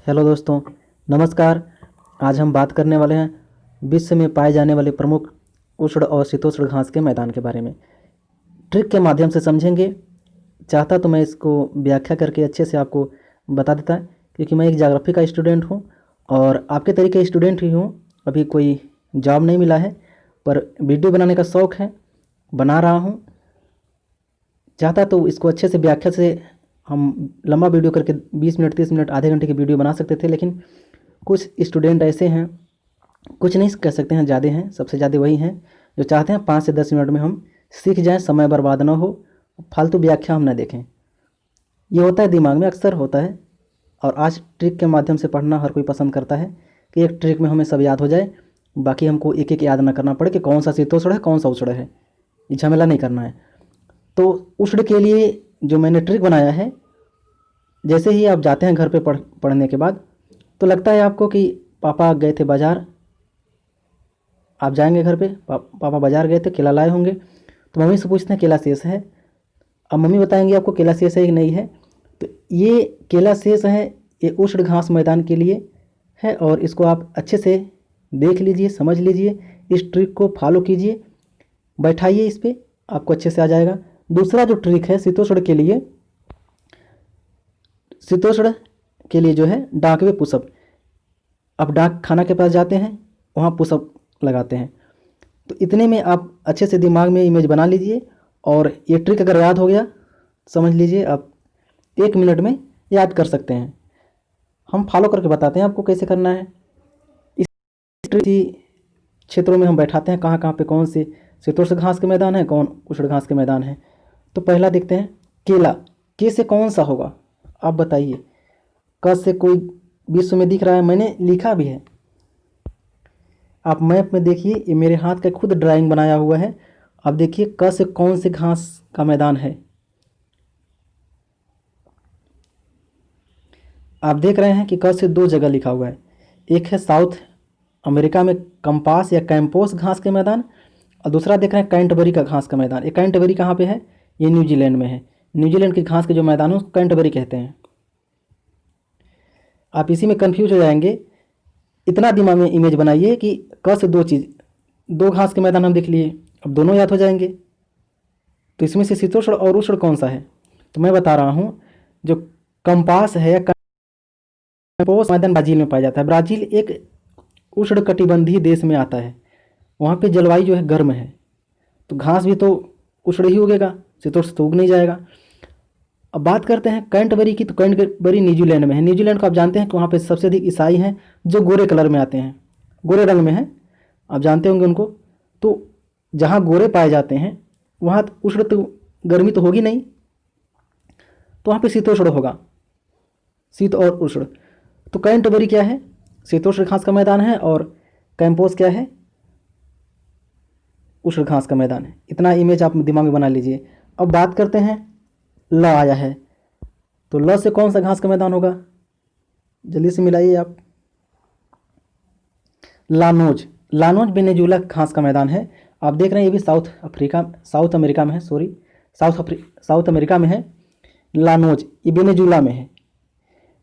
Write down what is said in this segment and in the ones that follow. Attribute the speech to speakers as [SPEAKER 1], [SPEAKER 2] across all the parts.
[SPEAKER 1] Hello दोस्तों, नमस्कार। आज हम बात करने वाले हैं विश्व में पाए जाने वाले प्रमुख उष्ण और शीतोष्ण घास के मैदान के बारे में। ट्रिक के माध्यम से समझेंगे। चाहता तो मैं इसको व्याख्या करके अच्छे से आपको बता देता, क्योंकि मैं एक ज्योग्राफी का स्टूडेंट हूँ और आपके तरीके स्टूडेंट ही हूँ। अभी कोई जॉब नहीं मिला है, पर वीडियो बनाने का शौक़ है, बना रहा हूँ। चाहता तो इसको अच्छे से व्याख्या से हम लंबा वीडियो करके 20 मिनट 30 मिनट आधे घंटे की वीडियो बना सकते थे, लेकिन कुछ स्टूडेंट ऐसे हैं, कुछ नहीं कह सकते हैं, ज़्यादा हैं, सबसे ज़्यादा वही हैं जो चाहते हैं 5 से 10 मिनट में हम सीख जाएं, समय बर्बाद ना हो, फालतू व्याख्या हम ना देखें। ये होता है, दिमाग में अक्सर होता है। और आज ट्रिक के माध्यम से पढ़ना हर कोई पसंद करता है कि एक ट्रिक में हमें सब याद हो जाए, बाकी हमको एक एक याद ना करना पड़े कि कौन सा शीतोष्ण है कौन सा उष्ण है। ये झमेला नहीं करना है। तो उष्ण के लिए जो मैंने ट्रिक बनाया है, जैसे ही आप जाते हैं घर पे पढ़ने के बाद, तो लगता है आपको कि पापा गए थे बाज़ार। आप जाएंगे घर पे, पापा बाज़ार गए थे, केला लाए होंगे, तो मम्मी से पूछते हैं केला शेष है। अब मम्मी बताएंगी आपको केला शेष है कि नहीं है। तो ये केला शेष है, ये उष्ण घास मैदान के लिए है, और इसको आप अच्छे से देख लीजिए, समझ लीजिए, इस ट्रिक को फॉलो कीजिए, बैठाइए इस पर, आपको अच्छे से आ जाएगा। दूसरा जो ट्रिक है शीतोष्ण के लिए, जो है डाकवे पुशअप। अब डाक खाना के पास जाते हैं, वहाँ पुशअप लगाते हैं। तो इतने में आप अच्छे से दिमाग में इमेज बना लीजिए, और ये ट्रिक अगर याद हो गया, समझ लीजिए आप 1 मिनट में याद कर सकते हैं। हम फॉलो करके बताते हैं आपको कैसे करना है। इस ट्रिक क्षेत्रों में हम बैठाते हैं कहाँ कहाँ पे कौन से शीतोष्ण घास के मैदान है, कौन उष्ण घास के मैदान है। तो पहला देखते हैं, केला। के से कौन सा होगा, आप बताइए। क से कोई विश्व में दिख रहा है, मैंने लिखा भी है, आप मैप में देखिए, ये मेरे हाथ का खुद ड्राइंग बनाया हुआ है। अब देखिए क से कौन से घास का मैदान है। आप देख रहे हैं कि क से 2 जगह लिखा हुआ है। एक है साउथ अमेरिका में कंपास या कैंपोस घास के मैदान, और दूसरा देख रहे हैं कैंटबरी का घास का मैदान। ये कैंटबरी कहाँ पे है, ये न्यूजीलैंड में है। न्यूजीलैंड के घास के जो मैदान है उसको कैंटबरी कहते हैं। आप इसी में कंफ्यूज हो जाएंगे। इतना दिमाग में इमेज बनाइए कि क से 2 घास के मैदान हम देख लिए, अब दोनों याद हो जाएंगे। तो इसमें से शीतोष्ण और उष्ण कौन सा है, तो मैं बता रहा हूँ, जो कंपास है या कैंपोस मैदान ब्राज़ील में पाया जाता है। ब्राज़ील एक उष्ण कटिबंधीय देश में आता है, वहाँ पे जलवायु जो है गर्म है, तो घास भी तो उष्ण ही उगेगा, शीतोष्ण तो उग नहीं जाएगा। अब बात करते हैं कैंटबरी की, तो कैंटबरी न्यूजीलैंड में है। न्यूजीलैंड को आप जानते हैं कि वहाँ पे सबसे अधिक ईसाई हैं, जो गोरे कलर में आते हैं, गोरे रंग में हैं, आप जानते होंगे उनको। तो जहाँ गोरे पाए जाते हैं वहाँ उष्ण तो गर्मी तो होगी नहीं, तो वहाँ पे शीतोष्ण होगा, शीत और उष्ण। तो कैंटबरी क्या है, शीतोष्ण घास का मैदान है, और कैंपोस क्या है, उष्ण घास का मैदान है। इतना इमेज आप दिमाग में बना लीजिए। अब बात करते हैं, ल आया है, तो ल से कौन सा घास का मैदान होगा, जल्दी से मिलाइए आप। लानोज। लानोज वेनेजुला घास का मैदान है। आप देख रहे हैं ये भी साउथ अमेरिका में है, साउथ अमेरिका में है। लानोज ये वेनेजुला में है।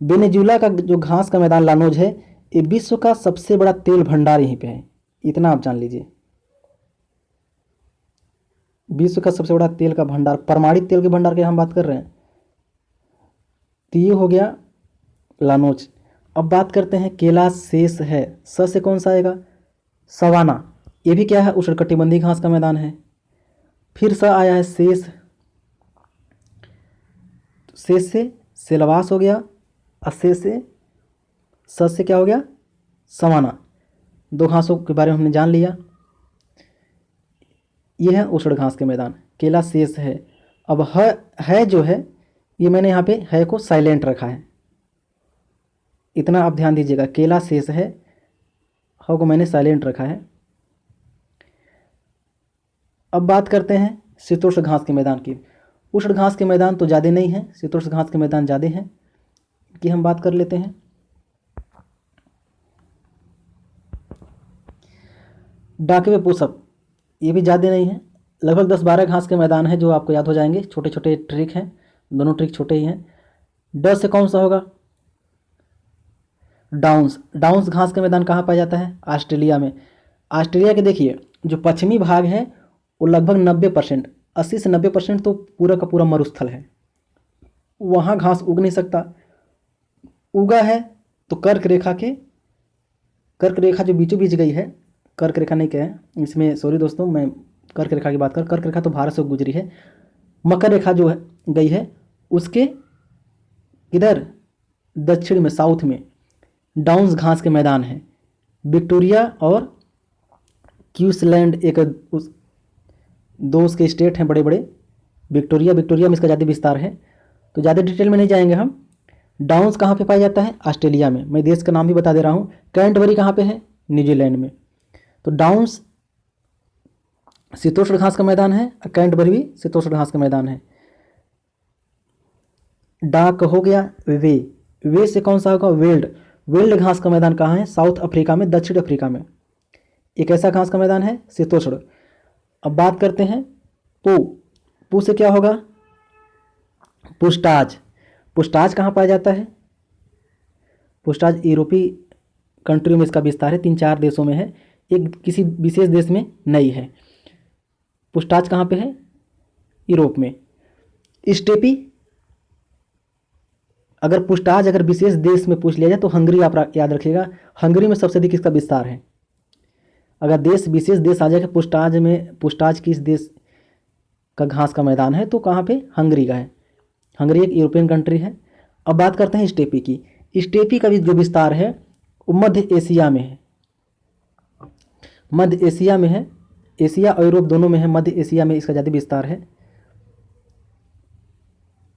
[SPEAKER 1] वेनेजुला का जो घास का मैदान लानोज है, ये विश्व का सबसे बड़ा तेल भंडार यहीं पे है, इतना आप जान लीजिए। विश्व का सबसे बड़ा तेल का भंडार, प्रमाणित तेल के भंडार की हम बात कर रहे हैं। तो ये हो गया लानोज। अब बात करते हैं केला शेष है, स से कौन सा आएगा, सवाना। ये भी क्या है, उष्णकटिबंधीय घास का मैदान है। फिर स आया है शेष, शेष से सेलवास हो गया, अशेष से स से क्या हो गया, सवाना। 2 घासों के बारे में हमने जान लिया। ये है उष्ण घास के मैदान, केला शेष है। अब है जो है, ये मैंने यहाँ पे है को साइलेंट रखा है, इतना आप ध्यान दीजिएगा। केला शेष है, ह को मैंने साइलेंट रखा है। अब बात करते हैं शीतोष्ण घास के मैदान की। उष्ण घास के मैदान तो ज़्यादा नहीं है, शीतोष्ण घास के मैदान ज़्यादा हैं, कि हम बात कर लेते हैं। डाकवे पुशअप, ये भी ज़्यादा नहीं है, लगभग 10-12 घास के मैदान है जो आपको याद हो जाएंगे। छोटे छोटे ट्रिक हैं, दोनों ट्रिक छोटे ही हैं। ड से कौन सा होगा, डाउन्स, डाउन्स घास का मैदान कहाँ पाया जाता है? ऑस्ट्रेलिया में। ऑस्ट्रेलिया के देखिए जो पश्चिमी भाग है वो लगभग 90%, 80 से 90% तो पूरा का पूरा मरुस्थल है, वहाँ घास उग नहीं सकता। उगा है तो कर्क रेखा जो बीचों बीच गई है, कर्क रेखा नहीं कहें इसमें, सॉरी दोस्तों, मैं कर्क रेखा की बात कर, कर्क रेखा तो भारत से गुजरी है। मकर रेखा जो है गई है उसके इधर दक्षिण में, साउथ में डाउन्स घास के मैदान है। विक्टोरिया और क्वींसलैंड एक दो उसके स्टेट हैं बड़े बड़े। विक्टोरिया में इसका ज़्यादा विस्तार है, तो ज़्यादा डिटेल में नहीं जाएंगे हम। डाउन्स कहाँ पे पाया जाता है? ऑस्ट्रेलिया में। मैं देश का नाम भी बता दे रहा हूँ। कैंटबरी कहाँ पे है? न्यूजीलैंड में। तो डाउन्स शीतोष्ण घास का मैदान है, कैंटबरी भी शीतोष्ण घास का मैदान है। डाक हो गया। वे से कौन सा होगा? वेल्ड घास का मैदान कहाँ है? साउथ अफ्रीका में, दक्षिण अफ्रीका में। एक ऐसा घास का मैदान है शीतोष्ण। अब बात करते हैं पू से क्या होगा? पुस्टाज कहाँ पाया जाता है? पुस्टाज यूरोपीय कंट्री में इसका विस्तार है, 3-4 देशों में है, एक किसी विशेष देश में नहीं है। पुस्टाज कहाँ पे है? यूरोप में। स्टेपी, अगर पुस्टाज अगर विशेष देश में पूछ लिया जाए तो हंगरी आप याद रखिएगा, हंगरी में सबसे अधिक इसका विस्तार है। अगर देश विशेष देश आ जाए कि पुस्टाज किस देश का घास का मैदान है, तो कहाँ पे? हंगरी का है। हंगरी एक यूरोपियन कंट्री है। अब बात करते हैं स्टेपी की। स्टेपी का भी जो विस्तार है वो मध्य एशिया में है। मध्य एशिया में है, एशिया और यूरोप दोनों में है। मध्य एशिया में इसका ज़्यादा विस्तार है।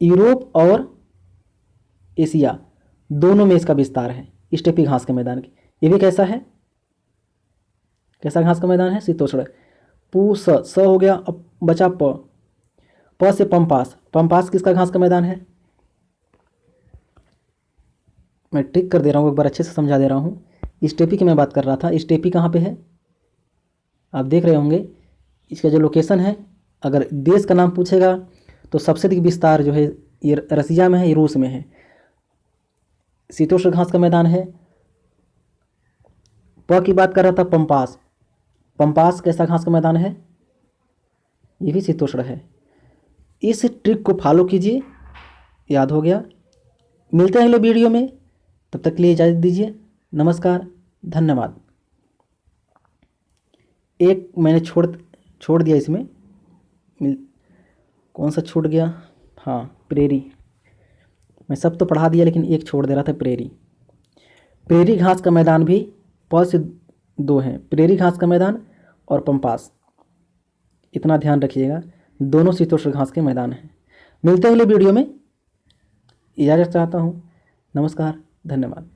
[SPEAKER 1] यूरोप और एशिया दोनों में इसका विस्तार है स्टेपी घास के मैदान की। ये भी कैसा है? कैसा घास का मैदान है? शीतोष्ण। पू स हो गया। अब बचा प से पंपास किसका घास का मैदान है? मैं ट्रिक कर दे रहा हूँ, एक बार अच्छे से समझा दे रहा हूँ। स्टेपी की मैं बात कर रहा था। स्टेपी कहाँ पे है? आप देख रहे होंगे इसका जो लोकेशन है, अगर देश का नाम पूछेगा तो सबसे अधिक विस्तार जो है ये रसिया में है, ये रूस में है। शीतोष्ण घास का मैदान है। प की बात कर रहा था पंपास कैसा घास का मैदान है? ये भी शीतोष्ण है। इस ट्रिक को फॉलो कीजिए, याद हो गया। मिलते हैं अगले वीडियो में, तब तक के लिए इजाज़त दीजिए। नमस्कार, धन्यवाद। एक मैंने छोड़ दिया इसमें, कौन सा छूट गया? हाँ, प्रेरी। मैं सब तो पढ़ा दिया लेकिन एक छोड़ दे रहा था, प्रेरी घास का मैदान भी प से 2 हैं, प्रेरी घास का मैदान और पंपास। इतना ध्यान रखिएगा, दोनों शीतोष्ण घास के मैदान हैं। मिलते हैं अगले वीडियो में, इजाज़त चाहता हूँ। नमस्कार, धन्यवाद।